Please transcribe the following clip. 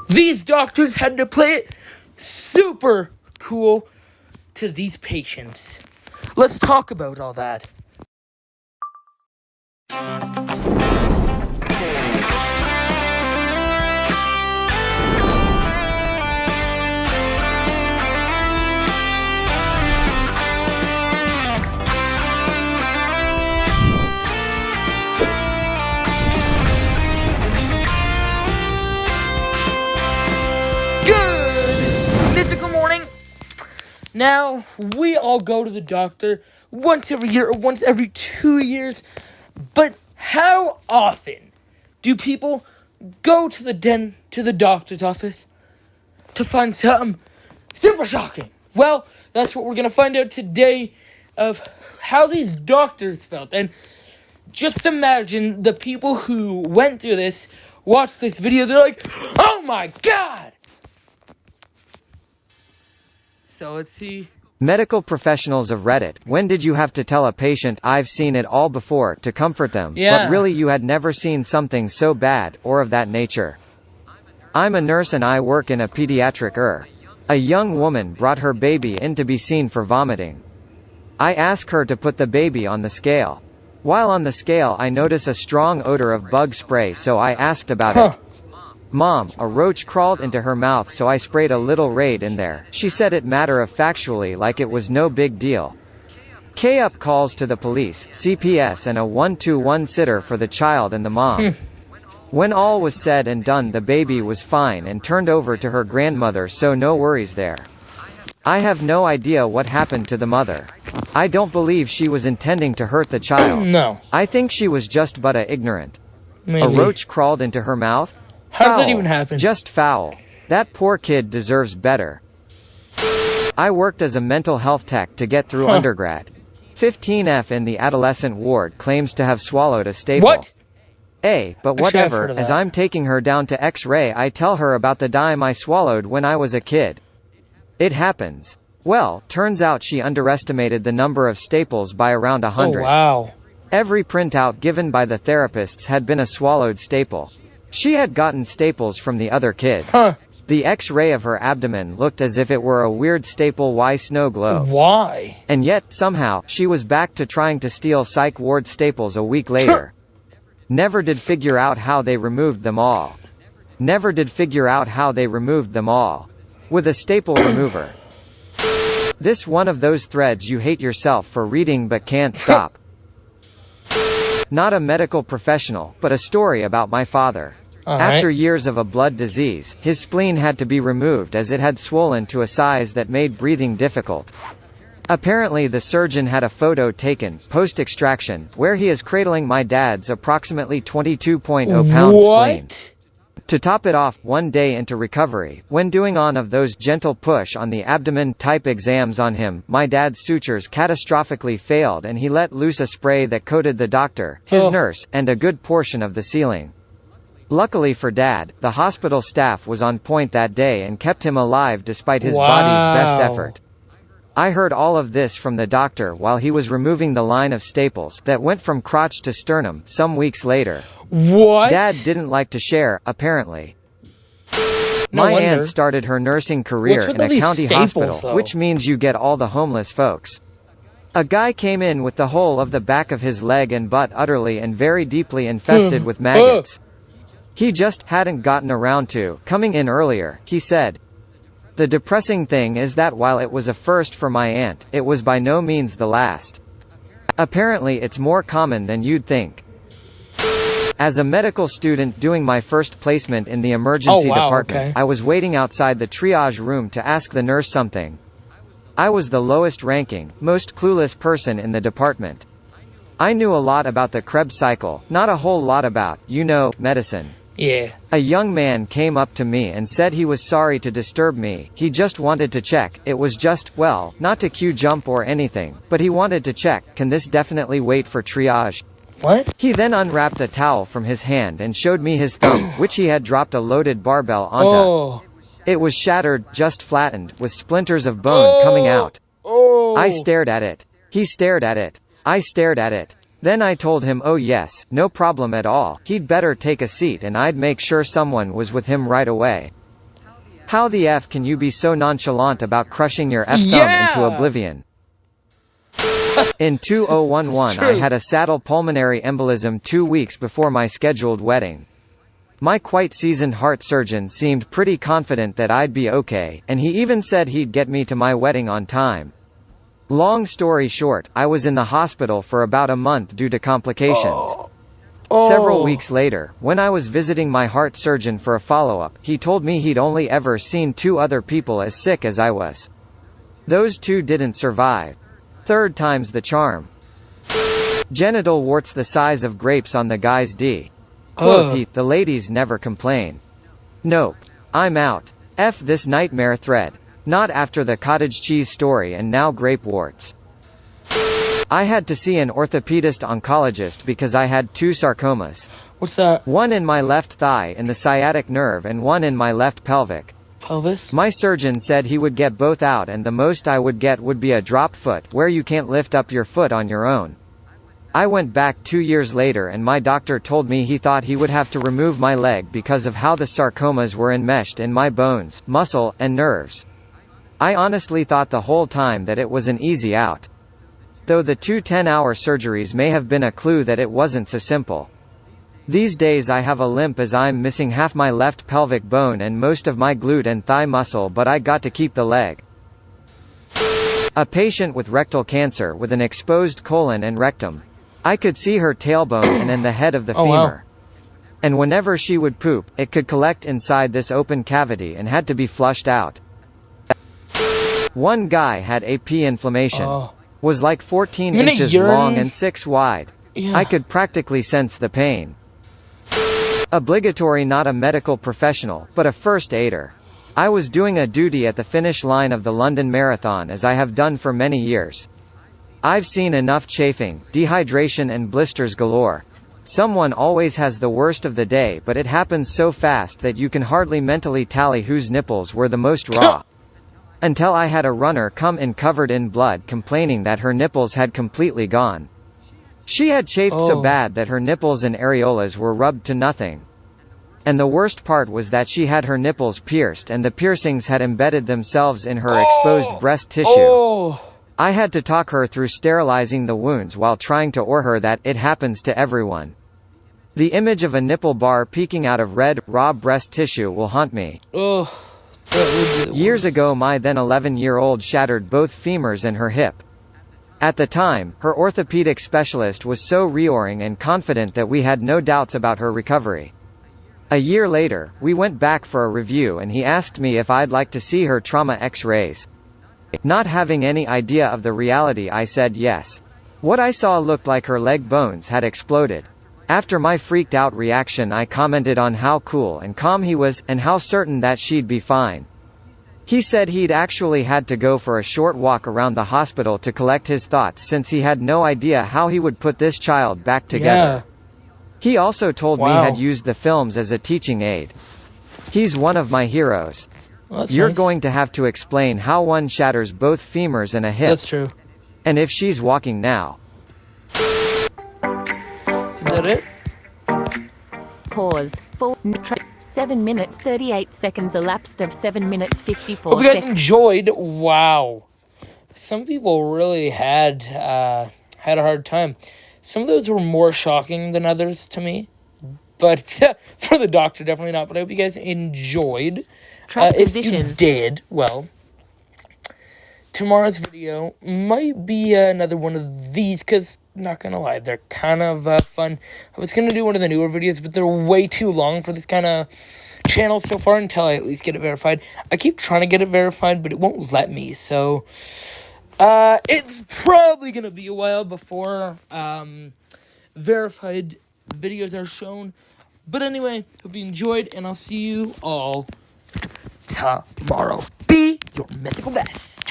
These doctors had to play it super cool to these patients. Let's talk about all that. Good mythical morning. Now, we all go to the doctor once every year or once every 2 years. But how often do people go to the doctor's office to find something super shocking? Well, that's what we're going to find out today of how these doctors felt. And just imagine the people who went through this, watched this video, they're like, oh my god! So let's see. Medical professionals of Reddit, when did you have to tell a patient, I've seen it all before, to comfort them, but really you had never seen something so bad, or of that nature? I'm a nurse and I work in a pediatric ER. A young woman brought her baby in to be seen for vomiting. I ask her to put the baby on the scale. While on the scale I notice a strong odor of bug spray, so I asked about it. Mom, a roach crawled into her mouth, so I sprayed a little Raid in there. She said it matter-of-factually like it was no big deal. K-up calls to the police, CPS and a 1-to-1 sitter for the child and the mom. When all was said and done, the baby was fine and turned over to her grandmother, so no worries there. I have no idea what happened to the mother. I don't believe she was intending to hurt the child. No. I think she was just but ignorant. Maybe. A roach crawled into her mouth? How does that Foul. even happen? Just foul. That poor kid deserves better. I worked as a mental health tech to get through undergrad. 15F in the adolescent ward claims to have swallowed a staple. What? But whatever, as I'm taking her down to X-ray, I tell her about the dime I swallowed when I was a kid. It happens. Well, turns out she underestimated the number of staples by around 100. Oh, wow. Every printout given by the therapists had been a swallowed staple. She had gotten staples from the other kids. The X-ray of her abdomen looked as if it were a weird staple Y snow globe. Why? And yet, somehow, she was back to trying to steal psych ward staples a week later. Never did figure out how they removed them all. Never did figure out how they removed them all. With a staple remover. This one of those threads you hate yourself for reading but can't stop. Not a medical professional, but a story about my father. After years of a blood disease, his spleen had to be removed as it had swollen to a size that made breathing difficult. Apparently the surgeon had a photo taken, post-extraction, where he is cradling my dad's approximately 22.0-pound spleen. To top it off, one day into recovery, when doing one of those gentle push on the abdomen type exams on him, my dad's sutures catastrophically failed and he let loose a spray that coated the doctor, his nurse, and a good portion of the ceiling. Luckily for Dad, the hospital staff was on point that day and kept him alive despite his body's best effort. I heard all of this from the doctor while he was removing the line of staples that went from crotch to sternum some weeks later. What? Dad didn't like to share, apparently. No My wonder. aunt started her nursing career in a county hospital, which means you get all the homeless folks. A guy came in with the whole of the back of his leg and butt utterly and very deeply infested with maggots. He just hadn't gotten around to coming in earlier, he said. The depressing thing is that while it was a first for my aunt, it was by no means the last. Apparently it's more common than you'd think. As a medical student doing my first placement in the emergency department, I was waiting outside the triage room to ask the nurse something. I was the lowest ranking, most clueless person in the department. I knew a lot about the Krebs cycle, not a whole lot about, medicine. Yeah. A young man came up to me and said he was sorry to disturb me, he just wanted to check, it was just, well, not to queue jump or anything, but he wanted to check, can this definitely wait for triage? What? He then unwrapped a towel from his hand and showed me his thumb, which he had dropped a loaded barbell onto. It was shattered, just flattened, with splinters of bone coming out. I stared at it. He stared at it. I stared at it. Then I told him, oh yes, no problem at all, he'd better take a seat and I'd make sure someone was with him right away. How the F can you be so nonchalant about crushing your F thumb Yeah! into oblivion? In 2011 I True. had a saddle pulmonary embolism 2 weeks before my scheduled wedding. My quite seasoned heart surgeon seemed pretty confident that I'd be okay, and he even said he'd get me to my wedding on time. Long story short, I was in the hospital for about a month due to complications. Several weeks later, when I was visiting my heart surgeon for a follow-up, he told me he'd only ever seen 2 other people as sick as I was. Those 2 didn't survive. Third time's the charm. Genital warts the size of grapes on the guy's D. Quote he, the ladies never complain. Nope. I'm out. F this nightmare thread. Not after the cottage cheese story and now grape warts. I had to see an orthopedist oncologist because I had 2 sarcomas. What's that? One in my left thigh in the sciatic nerve and one in my left pelvic. Pelvis? My surgeon said he would get both out and the most I would get would be a drop foot, where you can't lift up your foot on your own. I went back 2 years later and my doctor told me he thought he would have to remove my leg because of how the sarcomas were enmeshed in my bones, muscle, and nerves. I honestly thought the whole time that it was an easy out. Though the 2 10-hour surgeries may have been a clue that it wasn't so simple. These days I have a limp as I'm missing half my left pelvic bone and most of my glute and thigh muscle, but I got to keep the leg. A patient with rectal cancer with an exposed colon and rectum. I could see her tailbone and then the head of the femur. Wow. And whenever she would poop, it could collect inside this open cavity and had to be flushed out. One guy had AP inflammation. Was like 14 You mean a inches urine? long and 6 wide. Yeah. I could practically sense the pain. Obligatory, not a medical professional, but a first aider. I was doing a duty at the finish line of the London Marathon as I have done for many years. I've seen enough chafing, dehydration and blisters galore. Someone always has the worst of the day, but it happens so fast that you can hardly mentally tally whose nipples were the most raw. Until I had a runner come in covered in blood complaining that her nipples had completely gone. She had chafed so bad that her nipples and areolas were rubbed to nothing. And the worst part was that she had her nipples pierced and the piercings had embedded themselves in her exposed breast tissue. I had to talk her through sterilizing the wounds while trying to assure her that it happens to everyone. The image of a nipple bar peeking out of red, raw breast tissue will haunt me. Years ago my then 11-year-old shattered both femurs and her hip. At the time, her orthopedic specialist was so reassuring and confident that we had no doubts about her recovery. A year later, we went back for a review and he asked me if I'd like to see her trauma x-rays. Not having any idea of the reality, I said yes. What I saw looked like her leg bones had exploded. After my freaked out reaction, I commented on how cool and calm he was, and how certain that she'd be fine. He said he'd actually had to go for a short walk around the hospital to collect his thoughts since he had no idea how he would put this child back together. He also told me had used the films as a teaching aid. He's one of my heroes. Well, You're nice. going to have to explain how one shatters both femurs and a hip. That's true. And if she's walking now. Is that it? Pause. 7 minutes 38 seconds elapsed of 7 minutes 54 Hope you guys seconds. enjoyed. Wow. Some people really had a hard time. Some of those were more shocking than others to me. But for the doctor, definitely not. But I hope you guys enjoyed. Track If you position. did, well, tomorrow's video might be another one of these, because, not gonna lie, they're kind of fun. I was gonna do one of the newer videos, but they're way too long for this kind of channel so far until I at least get it verified. I keep trying to get it verified, but it won't let me, so it's probably gonna be a while before verified videos are shown. But anyway, hope you enjoyed, and I'll see you all tomorrow. Be your mythical best.